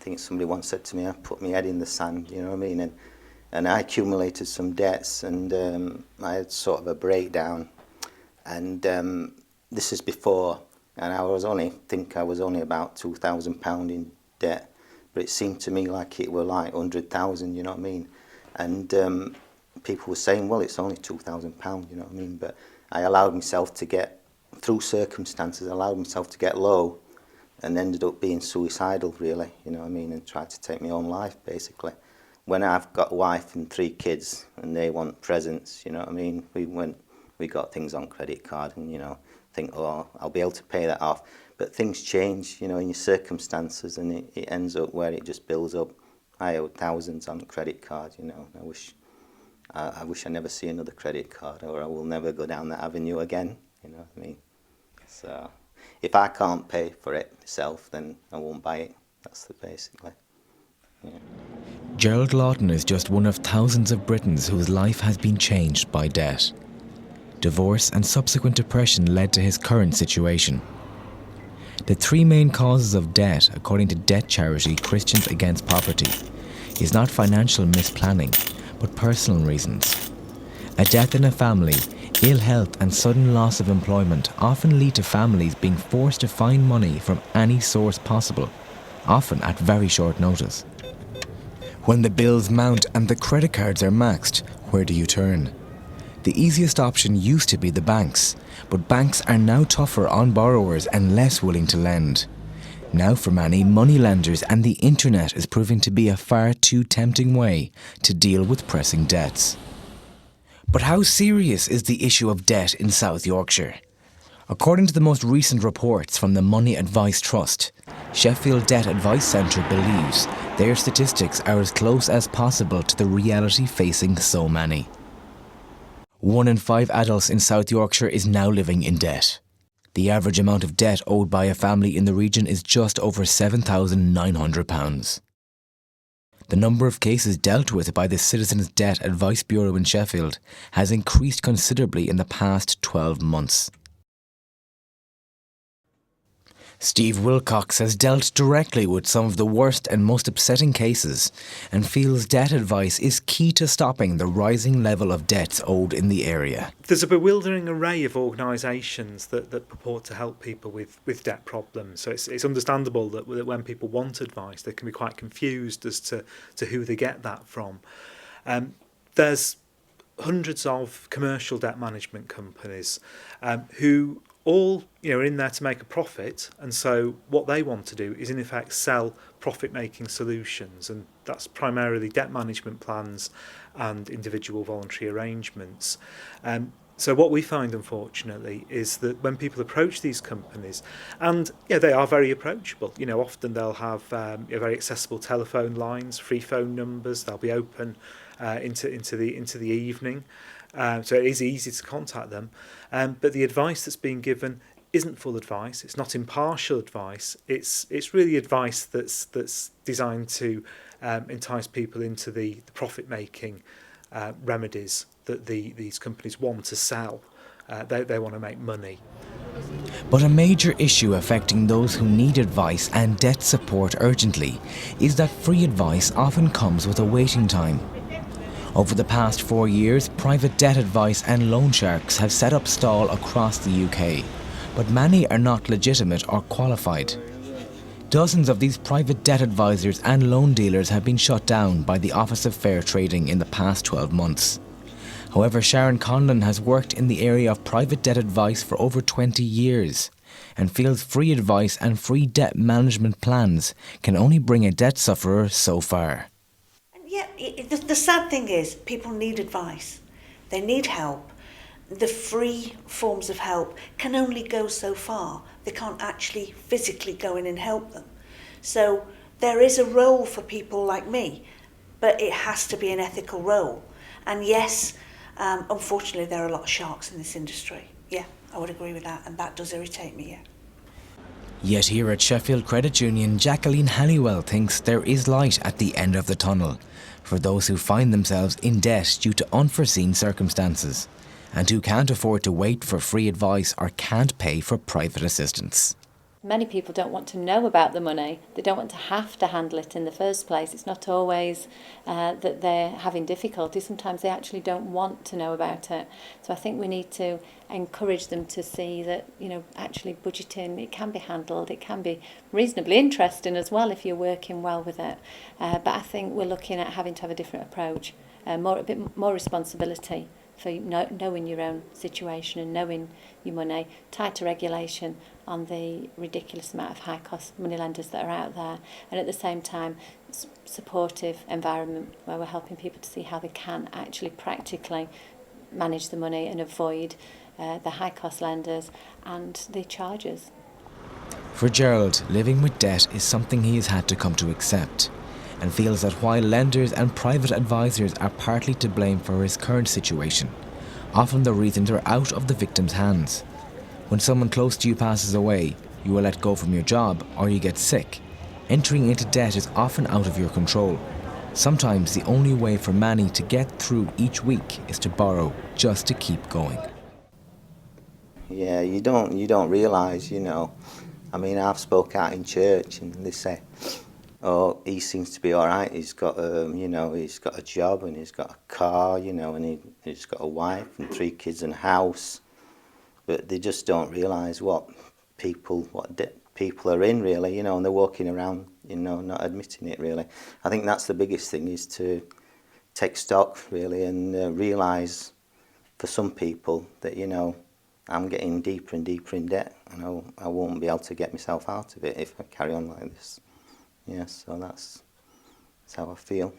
think somebody once said to me, I put my head in the sand, you know what I mean? And I accumulated some debts, and I had sort of a breakdown. And this is before, and I was only about £2,000 in debt, but it seemed to me like it were like 100,000, you know what I mean? And people were saying, well, it's only £2,000, you know what I mean? But I allowed myself to get, through circumstances, I allowed myself to get low, and ended up being suicidal, really, you know what I mean, and tried to take my own life, basically. When I've got a wife and 3 kids, and they want presents, you know what I mean, we got things on credit card, and, you know, think, oh, I'll be able to pay that off. But things change, you know, in your circumstances, and it ends up where it just builds up. I owe thousands on credit card, you know. I wish I never see another credit card, or I will never go down that avenue again, you know what I mean. So if I can't pay for it myself, then I won't buy it. That's the basically. Yeah. Gerald Lawton is just one of thousands of Britons whose life has been changed by debt. Divorce and subsequent depression led to his current situation. The 3 main causes of debt, according to debt charity Christians Against Poverty, is not financial misplanning, but personal reasons. A death in a family, ill health and sudden loss of employment often lead to families being forced to find money from any source possible, often at very short notice. When the bills mount and the credit cards are maxed, where do you turn? The easiest option used to be the banks, but banks are now tougher on borrowers and less willing to lend. Now for many, moneylenders and the internet is proving to be a far too tempting way to deal with pressing debts. But how serious is the issue of debt in South Yorkshire? According to the most recent reports from the Money Advice Trust, Sheffield Debt Advice Centre believes their statistics are as close as possible to the reality facing so many. 1 in 5 adults in South Yorkshire is now living in debt. The average amount of debt owed by a family in the region is just over £7,900. The number of cases dealt with by the Citizens Debt Advice Bureau in Sheffield has increased considerably in the past 12 months. Steve Wilcox has dealt directly with some of the worst and most upsetting cases and feels debt advice is key to stopping the rising level of debts owed in the area. There's a bewildering array of organisations that purport to help people with debt problems. So it's understandable that when people want advice, they can be quite confused as to who they get that from. There's hundreds of commercial debt management companies who all are in there to make a profit, and so what they want to do is in effect sell profit-making solutions, and that's primarily debt management plans and individual voluntary arrangements. So what we find, unfortunately, is that when people approach these companies, and they are very approachable. Often they'll have very accessible telephone lines, free phone numbers. They'll be open into the evening. So it is easy to contact them, but the advice that's being given isn't full advice. It's not impartial advice. It's really advice that's designed to entice people into the profit-making remedies that these companies want to sell. They want to make money. But a major issue affecting those who need advice and debt support urgently is that free advice often comes with a waiting time. Over the past 4 years, private debt advice and loan sharks have set up stall across the UK, but many are not legitimate or qualified. Dozens of these private debt advisors and loan dealers have been shut down by the Office of Fair Trading in the past 12 months. However, Sharon Conlon has worked in the area of private debt advice for over 20 years and feels free advice and free debt management plans can only bring a debt sufferer so far. Yeah, the sad thing is people need advice. They need help. The free forms of help can only go so far. They can't actually physically go in and help them. So there is a role for people like me, but it has to be an ethical role. And yes, unfortunately, there are a lot of sharks in this industry. Yeah, I would agree with that, and that does irritate me, yeah. Yet here at Sheffield Credit Union, Jacqueline Halliwell thinks there is light at the end of the tunnel for those who find themselves in debt due to unforeseen circumstances and who can't afford to wait for free advice or can't pay for private assistance. Many people don't want to know about the money. They don't want to have to handle it in the first place. It's not always that they're having difficulty. Sometimes they actually don't want to know about it. So I think we need to encourage them to see that, you know, actually budgeting, it can be handled. It can be reasonably interesting as well if you're working well with it. But I think we're looking at having to have a different approach, a bit more responsibility for knowing your own situation and knowing your money, tighter regulation on the ridiculous amount of high-cost moneylenders that are out there, and at the same time supportive environment where we're helping people to see how they can actually practically manage the money and avoid the high-cost lenders and the charges. For Gerald, living with debt is something he has had to come to accept, and feels that while lenders and private advisors are partly to blame for his current situation, often the reasons are out of the victim's hands. When someone close to you passes away, you are let go from your job or you get sick. Entering into debt is often out of your control. Sometimes the only way for many to get through each week is to borrow just to keep going. Yeah, you don't realise, you know. I mean, I've spoke out in church and they say, oh, he seems to be all right. He's got, you know, he's got a job and he's got a car, you know, and he's got a wife and 3 kids and a house. But they just don't realise what people are in, really, you know, and they're walking around, you know, not admitting it, really. I think that's the biggest thing, is to take stock, really, and realise for some people that, you know, I'm getting deeper and deeper in debt, and I won't be able to get myself out of it if I carry on like this. Yeah, so that's how I feel.